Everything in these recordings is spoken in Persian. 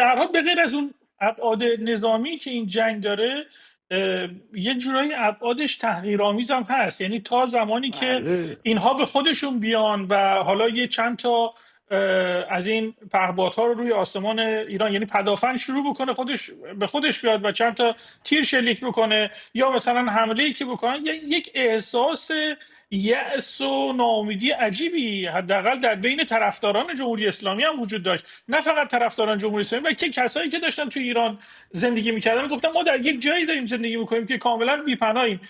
به هر حال به غیر از اون ابعاد نظامی که این جنگ داره، یه جورایی ابعادش تحقیرآمیز هم هست. یعنی تا زمانی که بله اینها به خودشون بیان و حالا یه چند تا از این پهپادها رو روی آسمان ایران، یعنی پدافند شروع بکنه خودش به خودش بیاد و چند تا تیر شلیک بکنه، یا مثلا حمله ای که بکنن، یک احساس یأس و ناامیدی عجیبی حداقل در بین طرفداران جمهوری اسلامی هم وجود داشت. نه فقط طرفداران جمهوری اسلامی، بلکه کسایی که داشتن توی ایران زندگی میکردن گفتن ما در یک جایی داریم زندگی میکنیم که کاملا بی‌پناهیم.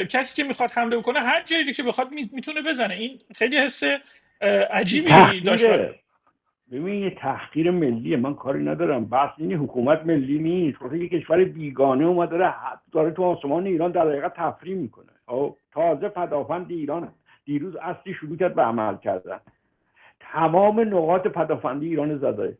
کسی که میخواد حمله بکنه هر جایی که بخواد میتونه بزنه. این خیلی حس این عجیبی داشت برای. تحقیره. ببین یه تحقیر ملیه، من کاری ندارم، بحث این حکومت ملی نیست. خود یه کشور بیگانه اومد داره تو آسمان ایران در حقیقت تفریح میکنه. تازه پدافند ایران دیروز اصلی شروع کرد به عمل کردن، تمام نقاط پدافندی ایران زده،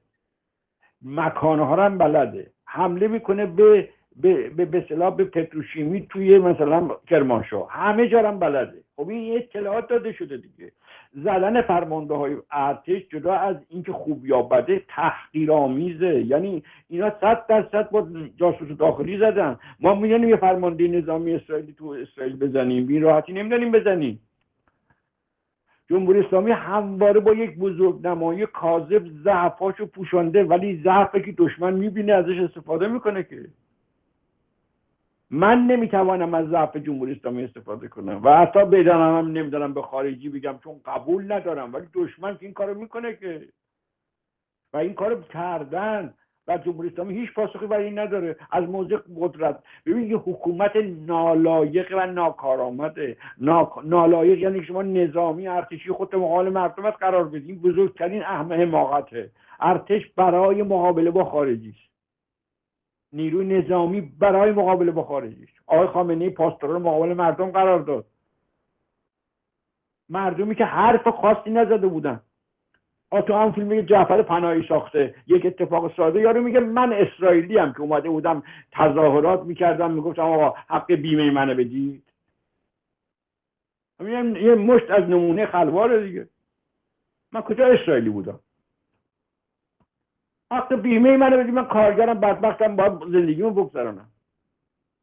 مکانها رو هم بلده، حمله میکنه به اصطلاح به پتروشیمی توی مثلا کرمانشاه، همه جا هم بلده. خب این اطلاعات داده شده دیگه. زدن فرمانده های ارتش جدا از اینکه خوب یا بده تحقیرآمیزه. یعنی اینا 100% با جاسوس داخلی زدن. ما میدونیم یه فرمانده نظامی اسرائیلی تو اسرائیل بزنیم بی راحتی نمیدونیم بزنیم. جمهوری اسلامی همواره با یک بزرگنمایی کاذب ضعفاشو پوشانده، ولی ضعفی که دشمن میبینه ازش استفاده میکنه. که من نمیتوانم از ضعف جمهوری اسلامی استفاده کنم و حتی بدانم هم نمیدانم به خارجی بگم چون قبول ندارم، ولی دشمن که این کارو میکنه که و این کارو کردن و جمهوری اسلامی هیچ پاسخی برای این نداره از موضع قدرت. ببین یه حکومت نالایق و ناکارآمده. نالایق یعنی شما نظامی ارتشی خودت مقابل مردم قرار بدین، بزرگترین حماقته. ارتش برای مقابله با خارجی است، نیروی نظامی برای مقابله با خارجی است. آقای خامنه‌ای پاسداران مقابل مردم قرار داد، مردمی که حرف خاصی نزده بودن. تو هم فیلم جعفر پناهی ساخته، یک اتفاق ساده، یارو میگه من اسرائیلی ام که اومده بودم تظاهرات میکردم میگفتم آقا حق بیمه منو بدید. یه مشت از نمونه خلواره دیگه. من کجا اسرائیلی بودم؟ حق بیمه منو بدید، من کارگرم بدبختم باید زندگیمو بگذرونم.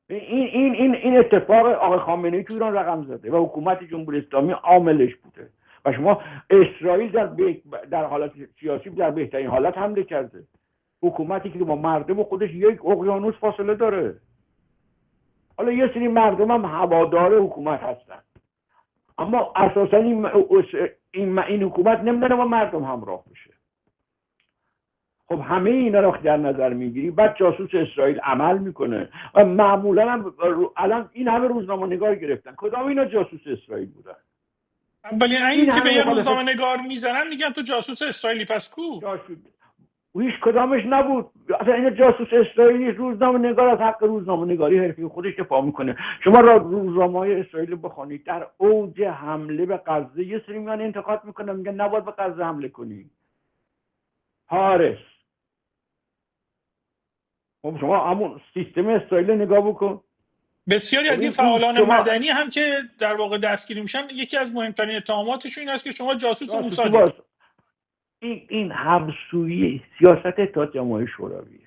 این اتفاق آقای خامنه‌ای تو ایران رقم زده و حکومت جمهوری اسلامی عاملش بوده. و شما اسرائیل در حالت سیاسی در بهترین حالت حمله کرده، حکومتی که با مردم خودش یک اقیانوس فاصله داره. حالا یه سری مردم هم هوادار حکومت هستن، اما اساسا این حکومت نمیدونه با مردم همراه بشه. خب همه اینا رو در نظر میگیری، بعد جاسوس اسرائیل عمل میکنه و معمولا هم الان این همه روزنامه نگار گرفتن، کدام اینا جاسوس اسرائیل بودن؟ اولین این عینی که به همه یه مخالفت روزنامه نگار میزنن میگن تو جاسوس اسرائیلی، پس کو؟ جاسوس هیچ کدامش نبود. اصلا این جاسوس اسرائیلی روزنامه نگار از حق روزنامه نگاری حرفی خودش دفاع میکنه. شما را روزنامه‌های اسرائیل بخونید، در اوج حمله به غزه یه سری میان انتقاد میکنن، میگن نباید به غزه حمله کنی. حارس. خب شما همون سیستم اسرائیل نگاه بکن. بسیاری خب از این این فعالان شما مدنی هم که در واقع دستگیری میشن، یکی از مهمترین اتهاماتشون این است که شما جاسوس جاسوسی موسادید. باز این همسویی سیاست اتحاد جماهیر شورویه.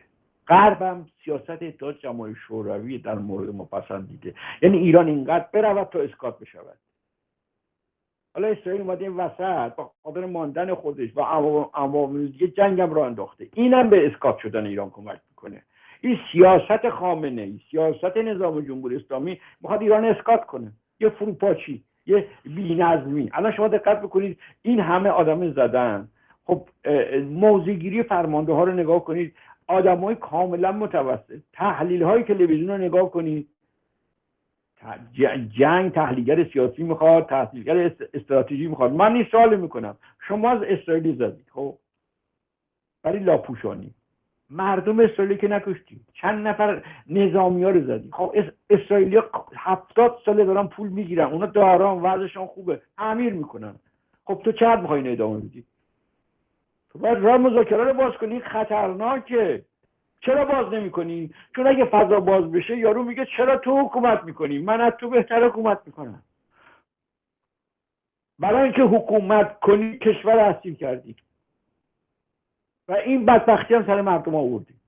غرب هم سیاست اتحاد جماهیر شوروی در مورد ما پسندیده. یعنی ایران اینقدر برود تا اسقاط بشود. حالا اسرائیل اومده این وسط با خاطر ماندن خودش و عوامل دیگه جنگ هم راه انداخته، اینم به اسقاط شدن ایران کمک میکنه. این سیاست خامنه‌ای، سیاست نظام جمهوری اسلامی میخواد ایران اسقاط کنه. یه فروپاشی، یه بی‌نظمی. الان شما دقت بکنید این همه آدم زدن. خب موضع‌گیری فرمانده ها رو نگاه کنید، آدمای کاملا متوسط. تحلیل هایی که تلویزیون رو نگاه کنید، جنگ تحلیلگر سیاسی میخواد، تحلیلگر استراتژی میخواد. من این سوال میکنم، شما از اسرائیلی زدید خب، ولی لاپوشانی مردم اسرائیلی که نکشتی، چند نفر نظامی ها رو زدی. خب اسرائیلی ها 70 ساله دارن پول میگیرن، اونا داران وضعشون خوبه، تعمیر میکنن. خب تو چقدر میخوای اینو ادامه بدی؟ تو باید راه مذاکره رو باز کنی. خطرناکه. چرا باز نمی‌کنی؟ چون اگه فضا باز بشه یارو میگه چرا تو حکومت میکنی؟ من از تو بهتر حکومت میکنم. برای اینکه حکومت کنی کشور اسیر کردی. و این بدبختی هم سر مردم آوردیم.